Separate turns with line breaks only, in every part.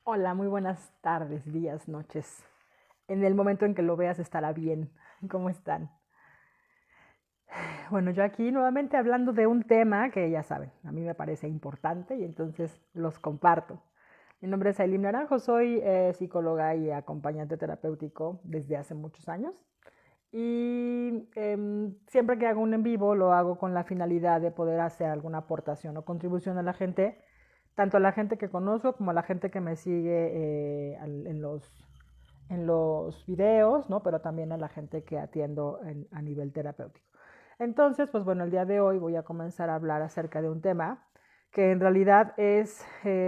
Hola, muy buenas tardes, días, noches. En el momento en que lo veas estará bien. ¿Cómo están? Bueno, yo aquí nuevamente hablando de un tema que ya saben, a mí me parece importante y entonces los comparto. Mi nombre es Aileen Naranjo, soy psicóloga y acompañante terapéutico desde hace muchos años. Y siempre que hago un en vivo lo hago con la finalidad de poder hacer alguna aportación o contribución a la gente, tanto a la gente que conozco como a la gente que me sigue en los videos, ¿no? Pero también a la gente que atiendo a nivel terapéutico. Entonces, pues bueno, el día de hoy voy a comenzar a hablar acerca de un tema que en realidad es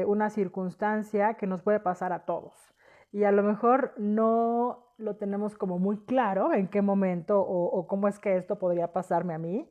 una circunstancia que nos puede pasar a todos. Y a lo mejor no lo tenemos como muy claro en qué momento o cómo es que esto podría pasarme a mí,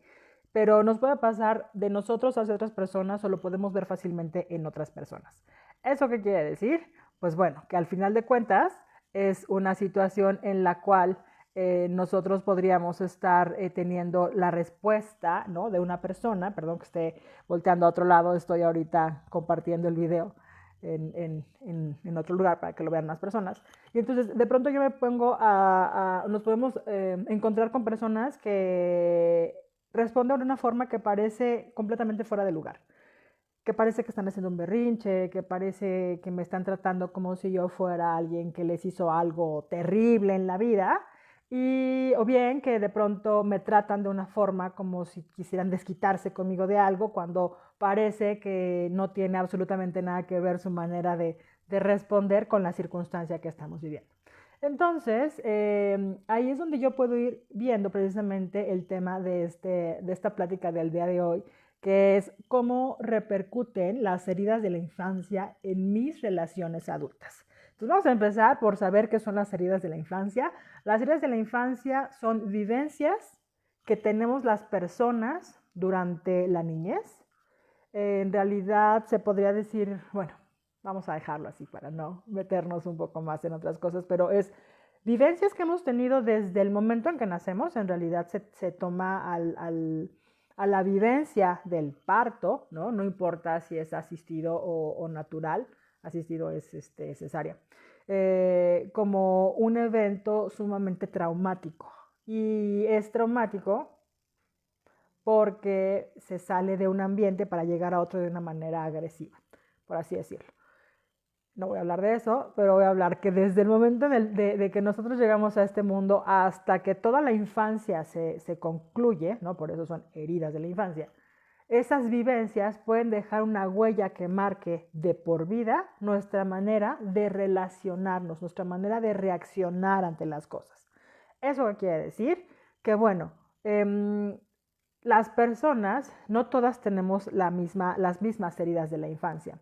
pero nos puede pasar de nosotros hacia otras personas o lo podemos ver fácilmente en otras personas. ¿Eso qué quiere decir? Pues bueno, que al final de cuentas es una situación en la cual nosotros podríamos estar teniendo la respuesta, ¿no? De una persona, perdón que esté volteando a otro lado, estoy ahorita compartiendo el video en otro lugar para que lo vean más personas. Y entonces de pronto yo me pongo nos podemos encontrar con personas que responden de una forma que parece completamente fuera de lugar, que parece que están haciendo un berrinche, que parece que me están tratando como si yo fuera alguien que les hizo algo terrible en la vida, y o bien que de pronto me tratan de una forma como si quisieran desquitarse conmigo de algo cuando parece que no tiene absolutamente nada que ver su manera de responder con la circunstancia que estamos viviendo. Entonces, ahí es donde yo puedo ir viendo precisamente el tema de esta plática del día de hoy, que es cómo repercuten las heridas de la infancia en mis relaciones adultas. Entonces vamos a empezar por saber qué son las heridas de la infancia. Las heridas de la infancia son vivencias que tenemos las personas durante la niñez. En realidad se podría decir, bueno, vamos a dejarlo así para no meternos un poco más en otras cosas, pero es vivencias que hemos tenido desde el momento en que nacemos. En realidad se toma a la vivencia del parto, ¿no? No importa si es asistido o natural, asistido es cesárea, como un evento sumamente traumático. Y es traumático porque se sale de un ambiente para llegar a otro de una manera agresiva, por así decirlo. No voy a hablar de eso, pero voy a hablar que desde el momento de que nosotros llegamos a este mundo hasta que toda la infancia se concluye, ¿no? Por eso son heridas de la infancia, esas vivencias pueden dejar una huella que marque de por vida nuestra manera de relacionarnos, nuestra manera de reaccionar ante las cosas. ¿Eso qué quiere decir? Que bueno, las personas, no todas tenemos las mismas heridas de la infancia,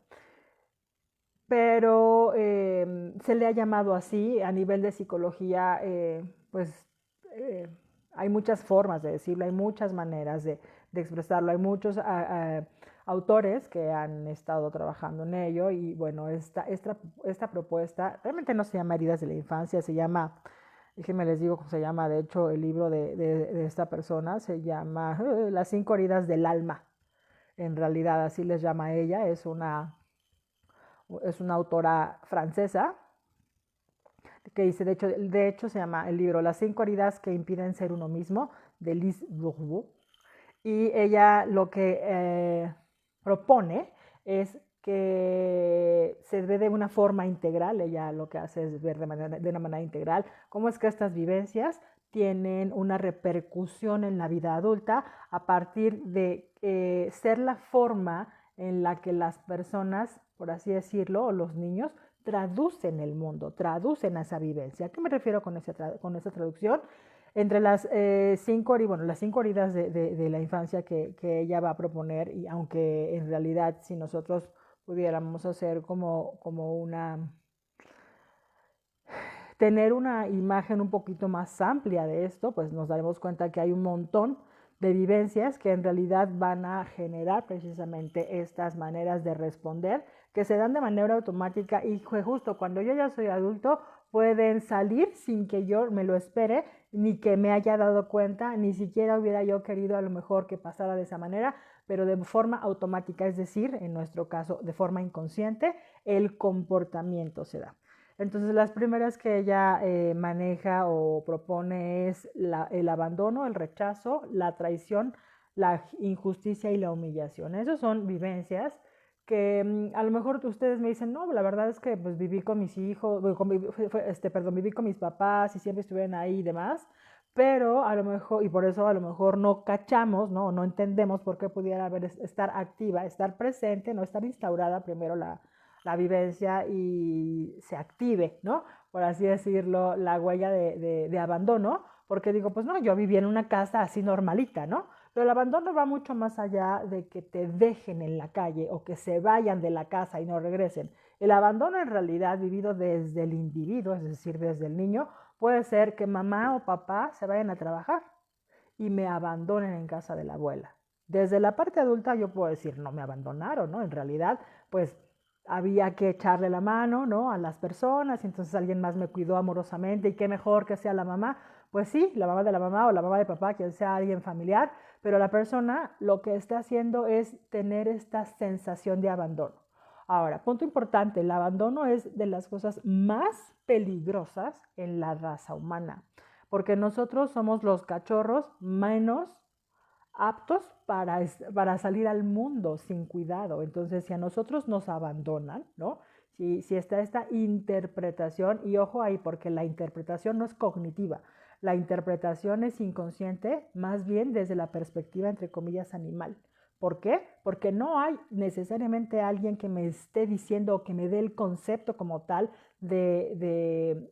pero se le ha llamado así a nivel de psicología, pues eh, hay muchas formas de decirlo, hay muchas maneras de expresarlo, hay muchos autores que han estado trabajando en ello y bueno, esta propuesta realmente no se llama heridas de la infancia, se llama, déjenme les digo cómo se llama, de hecho el libro de esta persona se llama Las 5 heridas del alma, en realidad así les llama ella, es una autora francesa que dice, de hecho se llama el libro Las 5 heridas que impiden ser uno mismo, de Lise Bourbeau. Y ella lo que propone es que se ve de una forma integral, ella lo que hace es ver de una manera integral cómo es que estas vivencias tienen una repercusión en la vida adulta a partir de ser la forma en la que las personas, por así decirlo, o los niños, traducen el mundo, traducen a esa vivencia. ¿A qué me refiero con esa traducción? Entre las 5 heridas de la infancia que ella va a proponer, y aunque en realidad si nosotros pudiéramos hacer como tener una imagen un poquito más amplia de esto, pues nos daremos cuenta que hay un montón de vivencias que en realidad van a generar precisamente estas maneras de responder que se dan de manera automática y justo cuando yo ya soy adulto pueden salir sin que yo me lo espere, ni que me haya dado cuenta, ni siquiera hubiera yo querido a lo mejor que pasara de esa manera, pero de forma automática, es decir, en nuestro caso, de forma inconsciente, el comportamiento se da. Entonces, las primeras que ella maneja o propone es el abandono, el rechazo, la traición, la injusticia y la humillación. Esas son vivencias que a lo mejor ustedes me dicen, no, la verdad es que pues viví con mis hijos, viví con mis papás y siempre estuvieron ahí y demás, pero a lo mejor, y por eso a lo mejor no cachamos, no entendemos por qué pudiera estar activa, estar presente, no estar instaurada primero la vivencia y se active, ¿no? Por así decirlo, la huella de abandono, porque digo, pues no, yo viví en una casa así normalita, ¿no? Pero el abandono va mucho más allá de que te dejen en la calle o que se vayan de la casa y no regresen. El abandono en realidad vivido desde el individuo, es decir, desde el niño, puede ser que mamá o papá se vayan a trabajar y me abandonen en casa de la abuela. Desde la parte adulta yo puedo decir, no me abandonaron, ¿no? En realidad, pues había que echarle la mano, ¿no? A las personas y entonces alguien más me cuidó amorosamente y qué mejor que sea la mamá. Pues sí, la mamá de la mamá o la mamá de papá, quien sea alguien familiar, pero la persona lo que está haciendo es tener esta sensación de abandono. Ahora, punto importante, el abandono es de las cosas más peligrosas en la raza humana, porque nosotros somos los cachorros menos aptos para salir al mundo sin cuidado. Entonces, si a nosotros nos abandonan, ¿no? Si está esta interpretación, y ojo ahí, porque la interpretación no es cognitiva, la interpretación es inconsciente, más bien desde la perspectiva, entre comillas, animal. ¿Por qué? Porque no hay necesariamente alguien que me esté diciendo o que me dé el concepto como tal de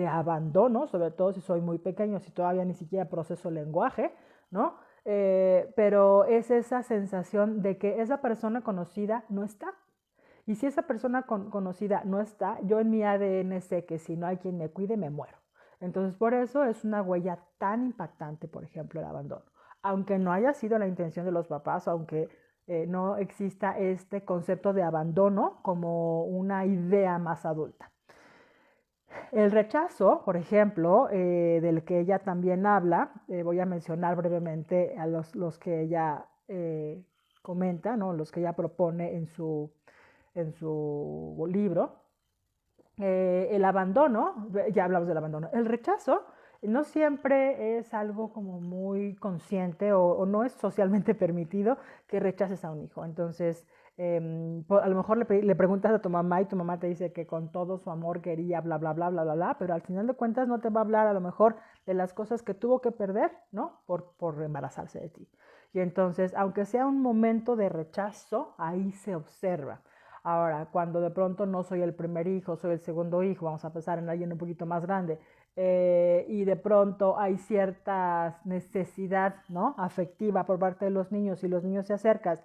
abandono, sobre todo si soy muy pequeño, si todavía ni siquiera proceso lenguaje, ¿no? Pero es esa sensación de que esa persona conocida no está. Y si esa persona conocida no está, yo en mi ADN sé que si no hay quien me cuide, me muero. Entonces, por eso es una huella tan impactante, por ejemplo, el abandono. Aunque no haya sido la intención de los papás, aunque no exista este concepto de abandono como una idea más adulta. El rechazo, por ejemplo, del que ella también habla, voy a mencionar brevemente a los que ella comenta, ¿no? Los que ella propone en su libro. El abandono, ya hablamos del abandono, el rechazo no siempre es algo como muy consciente o no es socialmente permitido que rechaces a un hijo. Entonces, a lo mejor le preguntas a tu mamá y tu mamá te dice que con todo su amor quería bla, bla, bla, bla, bla, bla, pero al final de cuentas no te va a hablar a lo mejor de las cosas que tuvo que perder, ¿no? Por embarazarse de ti. Y entonces, aunque sea un momento de rechazo, ahí se observa. Ahora, cuando de pronto no soy el primer hijo, soy el segundo hijo, vamos a pensar en alguien un poquito más grande, y de pronto hay cierta necesidad, ¿no? Afectiva por parte de los niños y los niños se acercan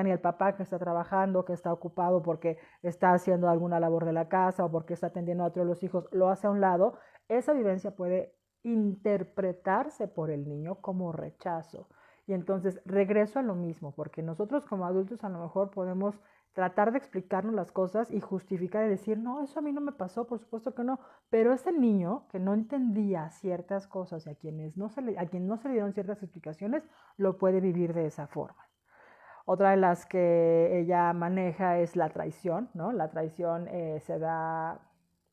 y el papá que está trabajando, que está ocupado porque está haciendo alguna labor de la casa o porque está atendiendo a otro de los hijos, lo hace a un lado, esa vivencia puede interpretarse por el niño como rechazo. Y entonces regreso a lo mismo, porque nosotros como adultos a lo mejor podemos tratar de explicarnos las cosas y justificar y decir, no, eso a mí no me pasó, por supuesto que no, pero ese niño que no entendía ciertas cosas y a quien no se le dieron ciertas explicaciones, lo puede vivir de esa forma. Otra de las que ella maneja es la traición, ¿no? La traición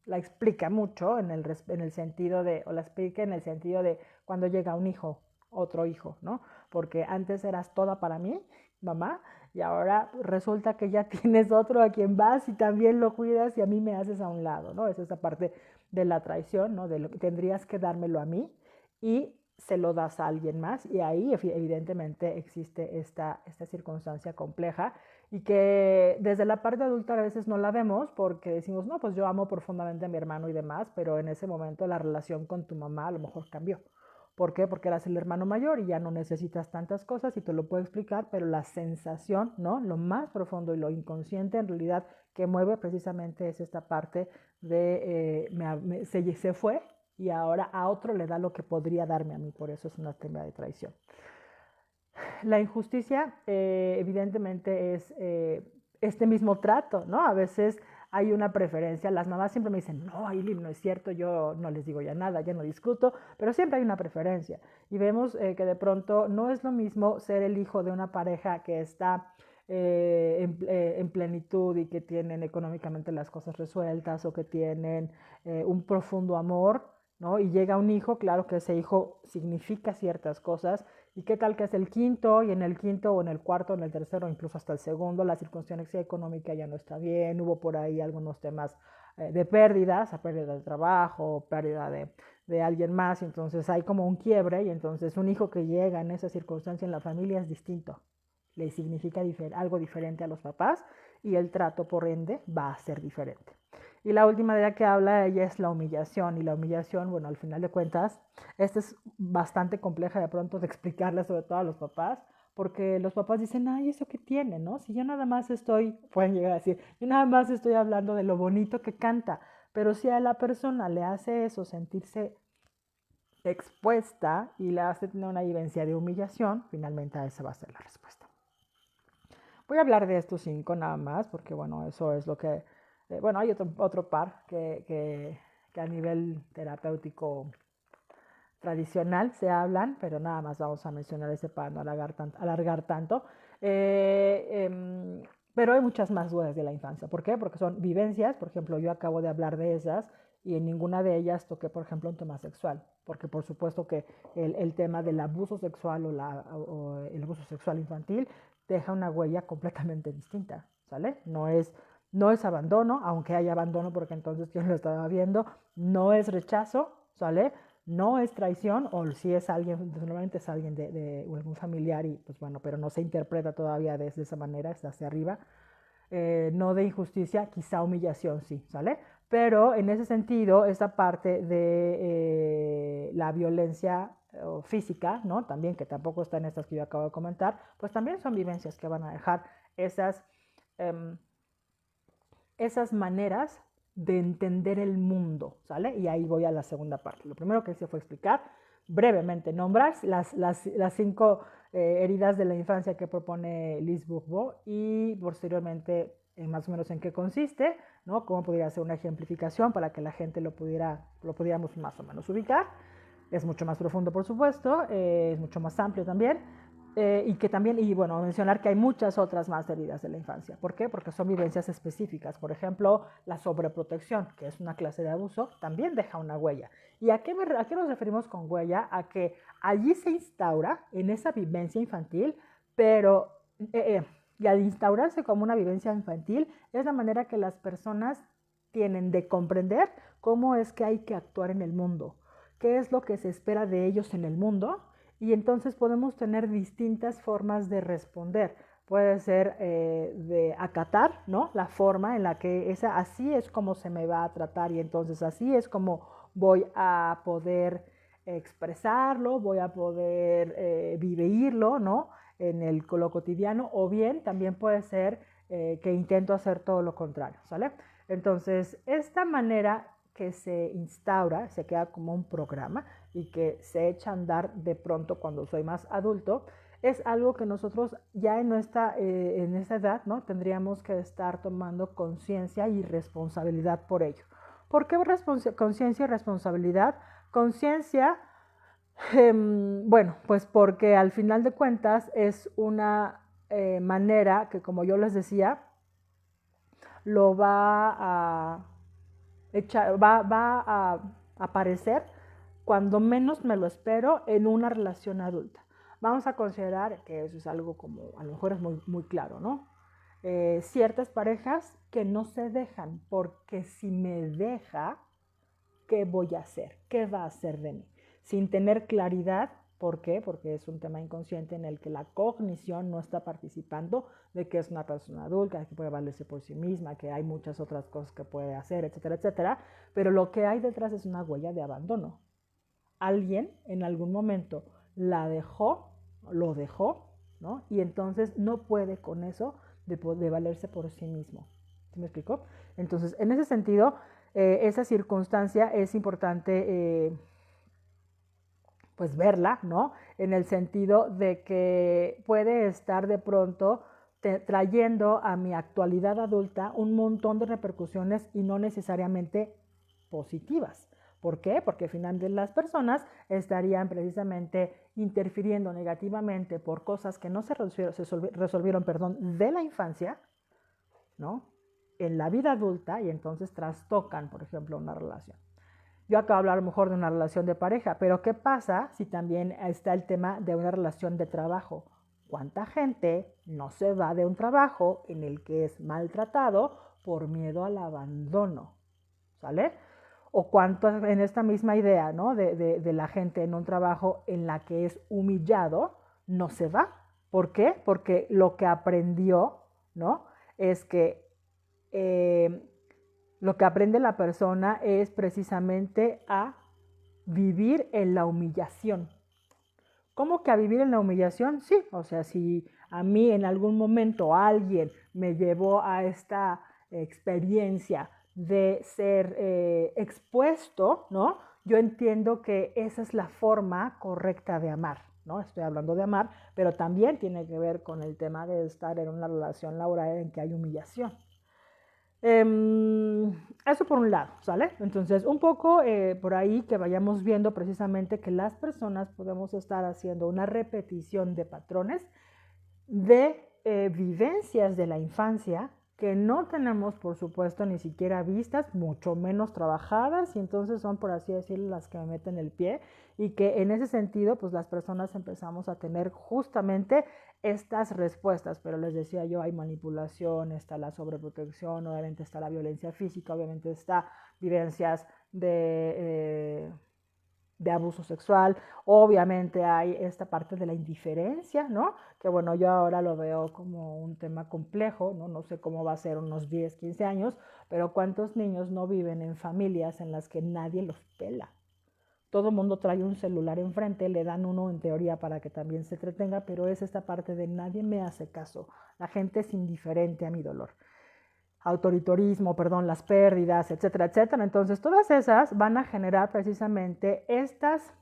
la explica mucho en el sentido de, o la explica en el sentido de cuando llega un hijo, otro hijo, ¿no? Porque antes eras toda para mí, mamá, y ahora resulta que ya tienes otro a quien vas y también lo cuidas y a mí me haces a un lado, ¿no? Es esa parte de la traición, ¿no? De lo que tendrías que dármelo a mí y se lo das a alguien más y ahí evidentemente existe esta circunstancia compleja y que desde la parte adulta a veces no la vemos porque decimos, no, pues yo amo profundamente a mi hermano y demás, pero en ese momento la relación con tu mamá a lo mejor cambió. ¿Por qué? Porque eras el hermano mayor y ya no necesitas tantas cosas y te lo puedo explicar, pero la sensación, ¿no? Lo más profundo y lo inconsciente en realidad que mueve precisamente es esta parte de se fue y ahora a otro le da lo que podría darme a mí, por eso es una tema de traición. La injusticia evidentemente es este mismo trato, ¿no? A veces hay una preferencia. Las mamás siempre me dicen, no, Aileen, no es cierto, yo no les digo ya nada, ya no discuto, pero siempre hay una preferencia. Y vemos que de pronto no es lo mismo ser el hijo de una pareja que está en plenitud y que tienen económicamente las cosas resueltas o que tienen un profundo amor, ¿no? Y llega un hijo, claro que ese hijo significa ciertas cosas. ¿Y qué tal que es el quinto y en el quinto o en el cuarto, en el tercero, incluso hasta el segundo, la circunstancia económica ya no está bien, hubo por ahí algunos temas de pérdidas, a pérdida de trabajo, pérdida de alguien más, entonces hay como un quiebre y entonces un hijo que llega en esa circunstancia en la familia es distinto, le significa algo diferente a los papás y el trato por ende va a ser diferente. Y la última de la que habla ella es la humillación. Y la humillación, bueno, al final de cuentas, esta es bastante compleja de pronto de explicarle, sobre todo a los papás, porque los papás dicen, ay, ¿eso qué tiene, no? Si yo nada más pueden llegar a decir, yo nada más estoy hablando de lo bonito que canta, pero si a la persona le hace eso, sentirse expuesta y le hace tener una vivencia de humillación, finalmente esa va a ser la respuesta. Voy a hablar de estos 5 nada más, porque bueno, eso es lo que... bueno, hay otro par que a nivel terapéutico tradicional se hablan, pero nada más vamos a mencionar ese para no alargar tanto. Pero hay muchas más dudas de la infancia. ¿Por qué? Porque son vivencias, por ejemplo, yo acabo de hablar de esas y en ninguna de ellas toqué, por ejemplo, un tema sexual, porque por supuesto que el tema del abuso sexual o el abuso sexual infantil deja una huella completamente distinta, ¿sale? No es abandono, aunque hay abandono porque entonces yo lo estaba viendo, no es rechazo, ¿sale? No es traición, o si es alguien, normalmente es alguien de algún familiar y pues bueno, pero no se interpreta todavía de esa manera, está hacia arriba. No de injusticia, quizá humillación, sí, ¿sale? Pero en ese sentido, esta parte de la violencia física, ¿no? También, que tampoco está en estas que yo acabo de comentar, pues también son vivencias que van a dejar esas maneras de entender el mundo, ¿sale? Y ahí voy a la segunda parte. Lo primero que hice fue explicar brevemente, nombrar las 5 heridas de la infancia que propone Lise Bourbeau y posteriormente más o menos en qué consiste, ¿no? Cómo podría ser una ejemplificación para que la gente lo pudiéramos más o menos ubicar. Es mucho más profundo, por supuesto, es mucho más amplio también. Y que también, y bueno, mencionar que hay muchas otras más heridas de la infancia. ¿Por qué? Porque son vivencias específicas. Por ejemplo, la sobreprotección, que es una clase de abuso, también deja una huella. ¿Y a qué nos referimos con huella? A que allí se instaura en esa vivencia infantil, pero y al instaurarse como una vivencia infantil, es la manera que las personas tienen de comprender cómo es que hay que actuar en el mundo, qué es lo que se espera de ellos en el mundo, y entonces podemos tener distintas formas de responder. Puede ser de acatar, ¿no? La forma en la que así es como se me va a tratar y entonces así es como voy a poder expresarlo, voy a poder vivirlo, ¿no? En lo cotidiano, o bien también puede ser que intento hacer todo lo contrario, ¿sale? Entonces, esta manera que se instaura, se queda como un programa y que se echa a andar de pronto cuando soy más adulto, es algo que nosotros ya en esta edad, ¿no? Tendríamos que estar tomando conciencia y responsabilidad por ello. ¿Por qué conciencia y responsabilidad? Conciencia, bueno, pues porque al final de cuentas es una manera que, como yo les decía, lo va a va a aparecer cuando menos me lo espero en una relación adulta. Vamos a considerar que eso es algo como, a lo mejor es muy, muy claro, ¿no? Ciertas parejas que no se dejan, porque si me deja, ¿qué voy a hacer? ¿Qué va a hacer de mí? Sin tener claridad. ¿Por qué? Porque es un tema inconsciente en el que la cognición no está participando de que es una persona adulta, que puede valerse por sí misma, que hay muchas otras cosas que puede hacer, etcétera, etcétera. Pero lo que hay detrás es una huella de abandono. Alguien en algún momento lo dejó, ¿no? Y entonces no puede con eso de valerse por sí mismo. ¿Sí me explico? Entonces, en ese sentido, esa circunstancia es importante pues verla, ¿no? En el sentido de que puede estar de pronto trayendo a mi actualidad adulta un montón de repercusiones y no necesariamente positivas. ¿Por qué? Porque finalmente las personas estarían precisamente interfiriendo negativamente por cosas que no se resolvieron, de la infancia, ¿no? En la vida adulta, y entonces trastocan, por ejemplo, una relación. Yo acabo de hablar a lo mejor de una relación de pareja, pero ¿qué pasa si también está el tema de una relación de trabajo? ¿Cuánta gente no se va de un trabajo en el que es maltratado por miedo al abandono? ¿Sale? O cuánto en esta misma idea, ¿no? de la gente en un trabajo en la que es humillado, no se va. ¿Por qué? Porque lo que aprendió, ¿no? Es que lo que aprende la persona es precisamente a vivir en la humillación. ¿Cómo que a vivir en la humillación? Sí, o sea, si a mí en algún momento alguien me llevó a esta experiencia de ser expuesto, ¿no? Yo entiendo que esa es la forma correcta de amar, ¿no? Estoy hablando de amar, pero también tiene que ver con el tema de estar en una relación laboral en que hay humillación. Eso por un lado, ¿sale? Entonces, un poco por ahí que vayamos viendo precisamente que las personas podemos estar haciendo una repetición de patrones de vivencias de la infancia que no tenemos, por supuesto, ni siquiera vistas, mucho menos trabajadas, y entonces son, por así decirlo, las que me meten el pie, y que en ese sentido, pues las personas empezamos a tener justamente estas respuestas, pero les decía yo, hay manipulación, está la sobreprotección, obviamente está la violencia física, obviamente está vivencias de abuso sexual, obviamente hay esta parte de la indiferencia, ¿no? Que bueno, yo ahora lo veo como un tema complejo, ¿no? No sé cómo va a ser unos 10, 15 años, pero ¿cuántos niños no viven en familias en las que nadie los pela? Todo el mundo trae un celular enfrente, le dan uno en teoría para que también se entretenga, pero es esta parte de nadie me hace caso, la gente es indiferente a mi dolor. Autoritarismo, las pérdidas, etcétera, etcétera. Entonces, todas esas van a generar precisamente estas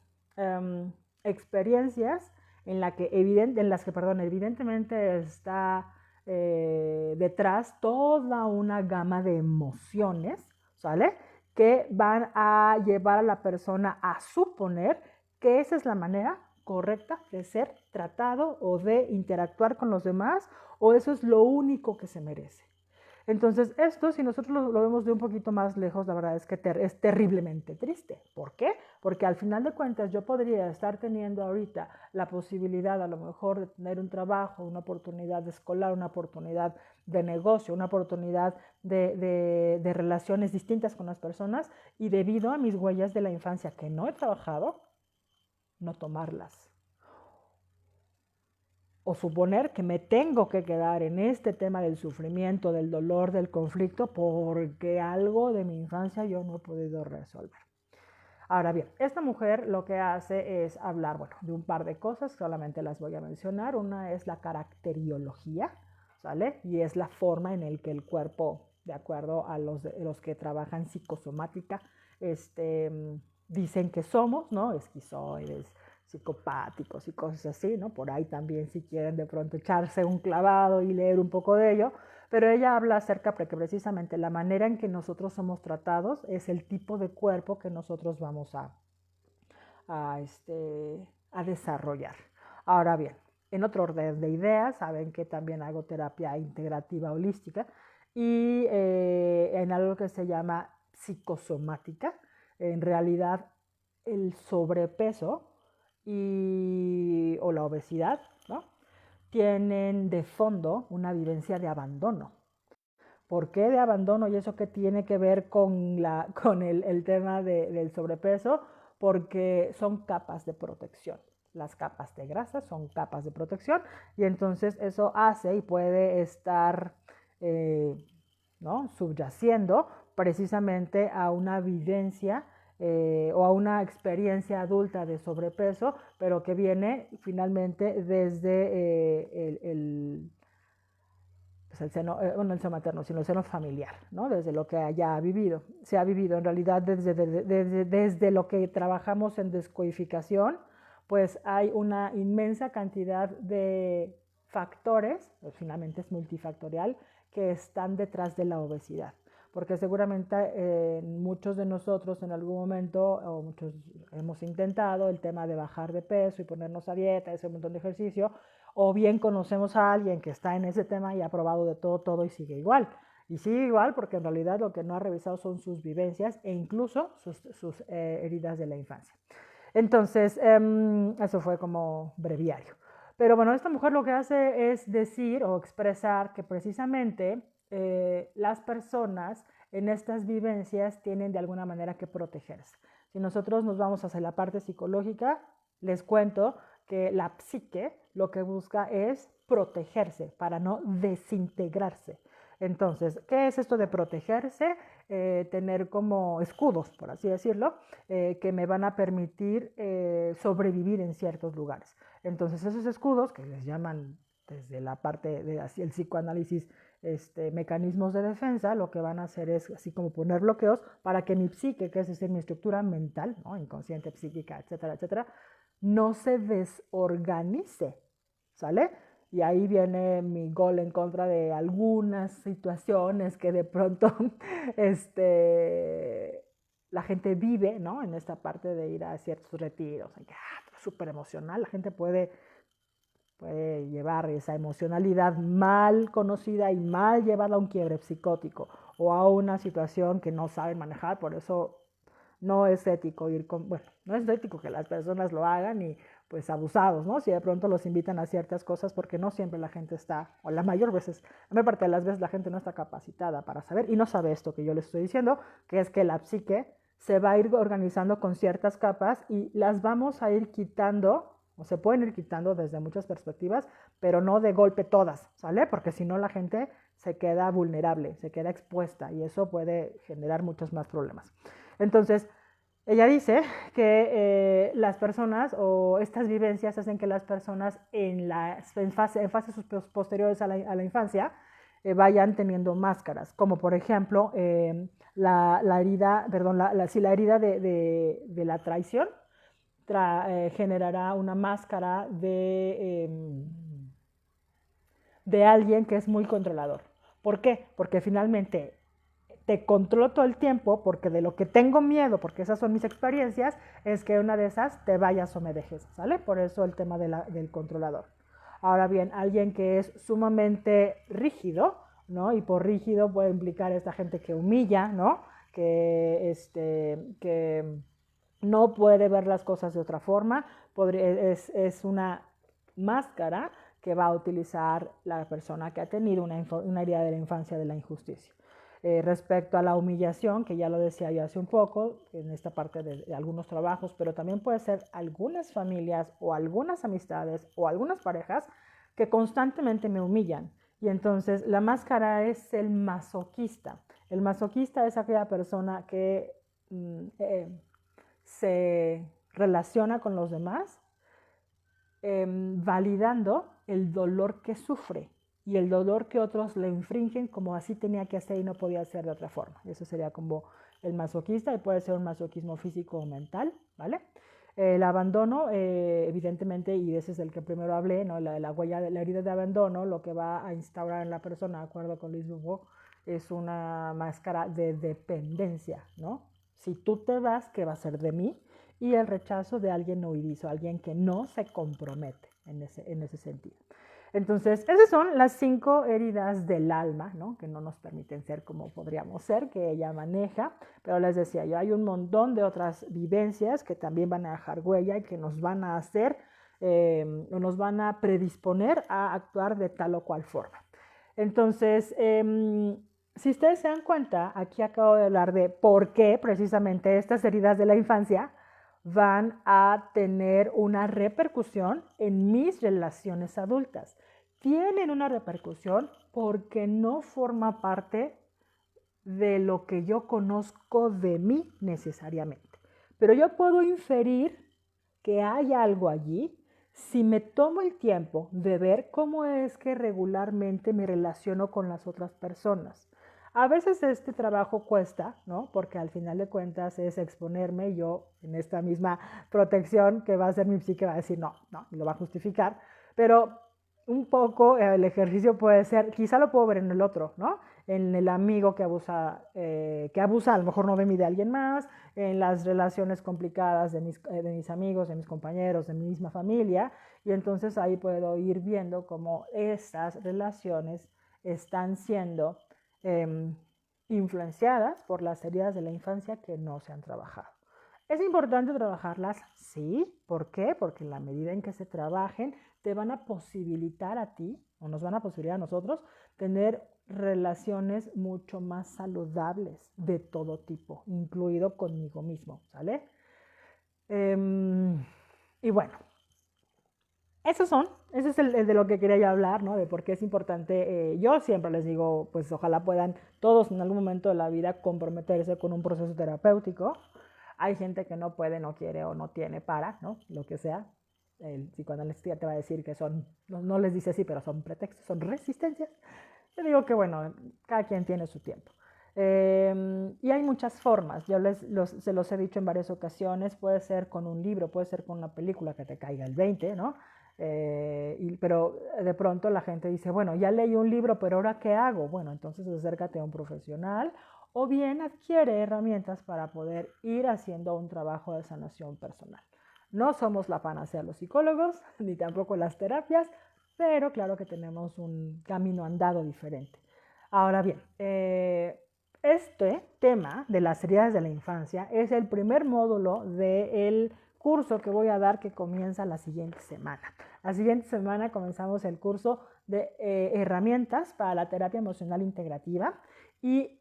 experiencias en las que evidentemente está detrás toda una gama de emociones, ¿sale? Que van a llevar a la persona a suponer que esa es la manera correcta de ser tratado o de interactuar con los demás, o eso es lo único que se merece. Entonces, esto, si nosotros lo vemos de un poquito más lejos, la verdad es que es terriblemente triste. ¿Por qué? Porque al final de cuentas yo podría estar teniendo ahorita la posibilidad a lo mejor de tener un trabajo, una oportunidad escolar, una oportunidad de negocio, una oportunidad de relaciones distintas con las personas, y debido a mis huellas de la infancia que no he trabajado, no tomarlas. O suponer que me tengo que quedar en este tema del sufrimiento, del dolor, del conflicto, porque algo de mi infancia yo no he podido resolver. Ahora bien, esta mujer lo que hace es hablar, de un par de cosas, solamente las voy a mencionar. Una es la caracteriología, ¿sale? Y es la forma en la que el cuerpo, de acuerdo a los que trabajan psicosomática, dicen que somos, ¿no? Esquizoides, psicopáticos y cosas así, ¿no? Por ahí también, si quieren de pronto echarse un clavado y leer un poco de ello, pero ella habla acerca de que precisamente la manera en que nosotros somos tratados es el tipo de cuerpo que nosotros vamos a desarrollar. Ahora bien, en otro orden de ideas, saben que también hago terapia integrativa holística, y en algo que se llama psicosomática, en realidad el sobrepeso o la obesidad, ¿no? Tienen de fondo una vivencia de abandono. ¿Por qué de abandono? ¿Y eso qué tiene que ver con el tema del sobrepeso? Porque son capas de protección. Las capas de grasa son capas de protección, y entonces eso hace y puede estar ¿no? subyaciendo precisamente a una vivencia o a una experiencia adulta de sobrepeso, pero que viene finalmente desde el seno, no el seno materno, sino el seno familiar, ¿no? Desde lo que se ha vivido en realidad desde lo que trabajamos en descodificación, pues hay una inmensa cantidad de factores, pues finalmente es multifactorial, que están detrás de la obesidad. Porque seguramente muchos de nosotros en algún momento, o muchos hemos intentado el tema de bajar de peso y ponernos a dieta, ese montón de ejercicio, o bien conocemos a alguien que está en ese tema y ha probado de todo y sigue igual. Y sigue igual porque en realidad lo que no ha revisado son sus vivencias e incluso sus heridas de la infancia. Entonces, eso fue como breviario. Pero bueno, esta mujer lo que hace es decir o expresar que precisamente las personas en estas vivencias tienen de alguna manera que protegerse. Si nosotros nos vamos hacia la parte psicológica, les cuento que la psique lo que busca es protegerse para no desintegrarse. Entonces, ¿qué es esto de protegerse? Tener como escudos, por así decirlo, que me van a permitir sobrevivir en ciertos lugares. Entonces, esos escudos, que les llaman desde la parte del psicoanálisis mecanismos de defensa, lo que van a hacer es así como poner bloqueos para que mi psique, que es decir, mi estructura mental, ¿no? Inconsciente, psíquica, etcétera, etcétera, no se desorganice, ¿sale? Y ahí viene mi gol en contra de algunas situaciones que de pronto la gente vive, ¿no? En esta parte de ir a ciertos retiros, súper emocional, la gente puede llevar esa emocionalidad mal conocida y mal llevarla a un quiebre psicótico o a una situación que no saben manejar, por eso no es ético ir con, bueno, no es ético que las personas lo hagan y pues abusados, ¿no? Si de pronto los invitan a ciertas cosas porque no siempre la gente está, o la mayor veces, la mayor parte de las veces la gente no está capacitada para saber y no sabe esto que yo les estoy diciendo, que es que la psique se va a ir organizando con ciertas capas y las vamos a ir quitando, o se pueden ir quitando desde muchas perspectivas, pero no de golpe todas, ¿sale? Porque si no la gente se queda vulnerable, se queda expuesta y eso puede generar muchos más problemas. Entonces, ella dice que las personas o estas vivencias hacen que las personas en fases posteriores a la infancia vayan teniendo máscaras, como por ejemplo la herida, perdón, la herida de la traición generará una máscara de alguien que es muy controlador. ¿Por qué? Porque finalmente te controlo todo el tiempo porque de lo que tengo miedo, porque esas son mis experiencias, es que una de esas te vayas o me dejes, ¿sale? Por eso el tema del controlador. Ahora bien, alguien que es sumamente rígido, ¿no? Y por rígido puede implicar esta gente que humilla, ¿no? Que no puede ver las cosas de otra forma, es una máscara que va a utilizar la persona que ha tenido una herida de la infancia de la injusticia. Respecto a la humillación, que ya lo decía yo hace un poco, en esta parte de algunos trabajos, pero también puede ser algunas familias o algunas amistades o algunas parejas que constantemente me humillan. Y entonces la máscara es el masoquista. El masoquista es aquella persona que se relaciona con los demás validando el dolor que sufre y el dolor que otros le infringen como así tenía que hacer y no podía hacer de otra forma. Eso sería como el masoquista y puede ser un masoquismo físico o mental, ¿vale? El abandono, evidentemente, y ese es el que primero hablé, ¿no? La huella, la herida de abandono, lo que va a instaurar en la persona, de acuerdo con Luis Buffo, es una máscara de dependencia, ¿no? Si tú te vas, ¿qué va a ser de mí? Y el rechazo de alguien huidizo, alguien que no se compromete en ese sentido. Entonces, esas son las 5 heridas del alma, ¿no? Que no nos permiten ser como podríamos ser, que ella maneja, pero les decía yo, hay un montón de otras vivencias que también van a dejar huella y que nos van a hacer, o nos van a predisponer a actuar de tal o cual forma. Entonces, si ustedes se dan cuenta, aquí acabo de hablar de por qué precisamente estas heridas de la infancia van a tener una repercusión en mis relaciones adultas. Tienen una repercusión porque no forma parte de lo que yo conozco de mí necesariamente. Pero yo puedo inferir que hay algo allí si me tomo el tiempo de ver cómo es que regularmente me relaciono con las otras personas. A veces este trabajo cuesta, ¿no? Porque al final de cuentas es exponerme yo en esta misma protección que va a ser mi psique, va a decir no, y lo va a justificar, pero un poco el ejercicio puede ser, quizá lo puedo ver en el otro, ¿no? En el amigo que abusa a lo mejor no de mí, de alguien más, en las relaciones complicadas de mis amigos, de mis compañeros, de mi misma familia, y entonces ahí puedo ir viendo cómo esas relaciones están siendo eh, influenciadas por las heridas de la infancia que no se han trabajado. ¿Es importante trabajarlas? Sí. ¿Por qué? Porque en la medida en que se trabajen, te van a posibilitar a ti, o nos van a posibilitar a nosotros, tener relaciones mucho más saludables de todo tipo, incluido conmigo mismo, ¿sale? Y bueno, ese es el de lo que quería yo hablar, ¿no? De por qué es importante. Yo siempre les digo, pues ojalá puedan todos en algún momento de la vida comprometerse con un proceso terapéutico. Hay gente que no puede, no quiere o no tiene para, ¿no? Lo que sea. El psicoanalista te va a decir que son, no les dice así, pero son pretextos, son resistencias. Yo digo que bueno, cada quien tiene su tiempo. Y hay muchas formas, se los he dicho en varias ocasiones, puede ser con un libro, puede ser con una película que te caiga el 20, ¿no? Pero de pronto la gente dice, bueno, ya leí un libro, pero ahora ¿qué hago? Bueno, entonces acércate a un profesional o bien adquiere herramientas para poder ir haciendo un trabajo de sanación personal. No somos la panacea los psicólogos, ni tampoco las terapias, pero claro que tenemos un camino andado diferente. Ahora bien, este tema de las heridas de la infancia es el primer módulo del curso que voy a dar que comienza la siguiente semana. La siguiente semana comenzamos el curso de herramientas para la terapia emocional integrativa y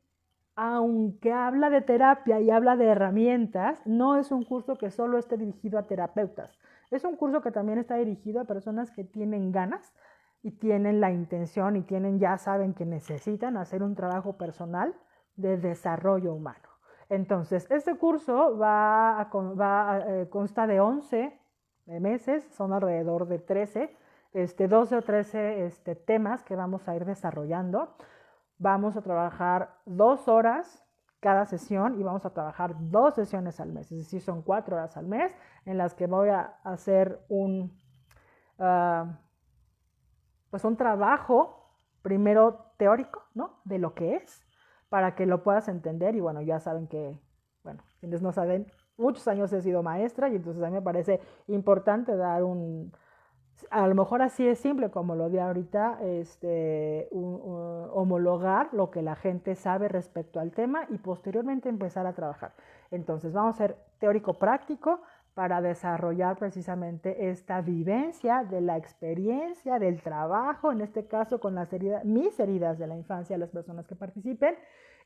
aunque habla de terapia y habla de herramientas, no es un curso que solo esté dirigido a terapeutas. Es un curso que también está dirigido a personas que tienen ganas y tienen la intención y ya saben que necesitan hacer un trabajo personal de desarrollo humano. Entonces, este curso consta de 11 meses, son alrededor de 13, 12 o 13 temas que vamos a ir desarrollando. Vamos a trabajar 2 horas cada sesión y vamos a trabajar 2 sesiones al mes, es decir, son 4 horas al mes en las que voy a hacer pues un trabajo primero teórico, ¿no? De lo que es, para que lo puedas entender y bueno, ya saben que, bueno, quienes no saben, muchos años he sido maestra y entonces a mí me parece importante dar a lo mejor así es simple como lo de ahorita, homologar lo que la gente sabe respecto al tema y posteriormente empezar a trabajar. Entonces vamos a ser teórico práctico para desarrollar precisamente esta vivencia de la experiencia, del trabajo, en este caso con mis heridas de la infancia, a las personas que participen,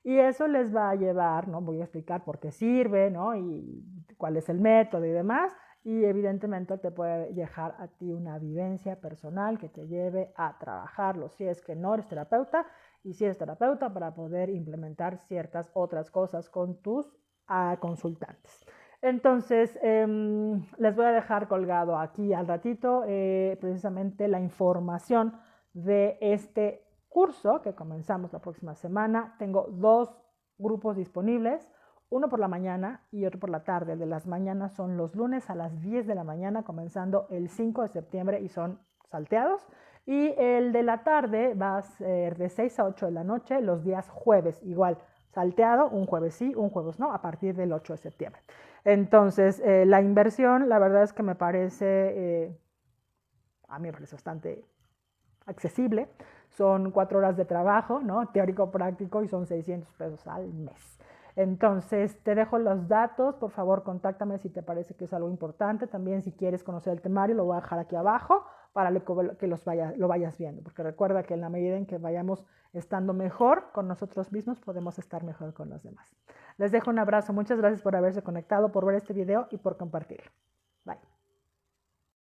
y eso les va a llevar, ¿no? Voy a explicar por qué sirve, ¿no? Y cuál es el método y demás, y evidentemente te puede dejar a ti una vivencia personal que te lleve a trabajarlo si es que no eres terapeuta y si eres terapeuta para poder implementar ciertas otras cosas con tus consultantes. Entonces, les voy a dejar colgado aquí al ratito precisamente la información de este curso que comenzamos la próxima semana. Tengo 2 grupos disponibles, uno por la mañana y otro por la tarde. El de las mañanas son los lunes a las 10 de la mañana, comenzando el 5 de septiembre y son salteados. Y el de la tarde va a ser de 6 a 8 de la noche, los días jueves, igual salteado, un jueves sí, un jueves no, a partir del 8 de septiembre. Entonces, la inversión, la verdad es que me parece, a mí me parece bastante accesible. Son 4 horas de trabajo, ¿no? Teórico práctico y son 600 pesos al mes. Entonces, te dejo los datos, por favor, contáctame si te parece que es algo importante. También si quieres conocer el temario, lo voy a dejar aquí abajo para que lo vayas viendo, porque recuerda que en la medida en que vayamos estando mejor con nosotros mismos, podemos estar mejor con los demás. Les dejo un abrazo, muchas gracias por haberse conectado, por ver este video y por compartirlo. Bye.